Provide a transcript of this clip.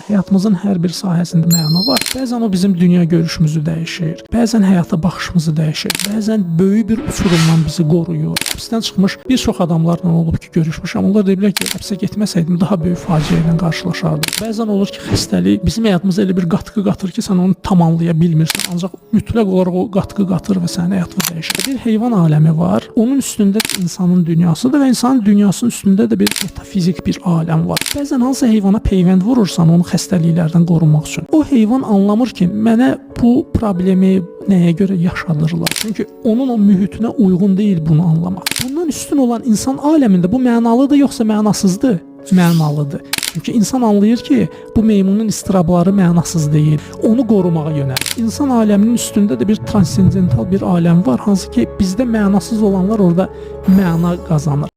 Həyatımızın hər bir sahəsində məna var. Bəzən o bizim dünya görüşümüzü dəyişir. Bəzən həyata baxışımızı dəyişir. Bəzən böyük bir uçurumdan bizi qoruyur. Həbsdən çıxmış bir çox adamlarla olub ki, görüşmüşəm. Onlar deyirlər ki, həbsə getməsəydim daha böyük faciə ilə qarşılaşardım. Bəzən olur ki, xəstəlik bizim həyatımıza elə bir qatqı qatır ki, sən onu tam anlaya bilmirsən. Ancaq mütləq olaraq o qatqı qatır və sənin həyatını dəyişir. Bir heyvan aləmi var. Onun üstündə insanın dünyasıdır və insanın dünyasının üstündə də bir metafizik bir aləm var. Bəzən hansı heyvana peyvənd vurursan onu xəstəliklərdən qorunmaq üçün. O heyvan anlamır ki, mənə bu problemi nəyə görə yaşadırlar. Çünki onun o mühitinə uyğun deyil bunu anlamaq. Bundan üstün olan insan aləmində bu mənalıdır yoxsa mənasızdır? Mənalıdır. Çünki insan anlayır ki, bu meymunun istirabları mənasız deyil. Onu qorumağa yönəlir. İnsan aləminin üstündə də bir transendental bir aləm var, hansı ki bizdə mənasız olanlar orada məna qazanır.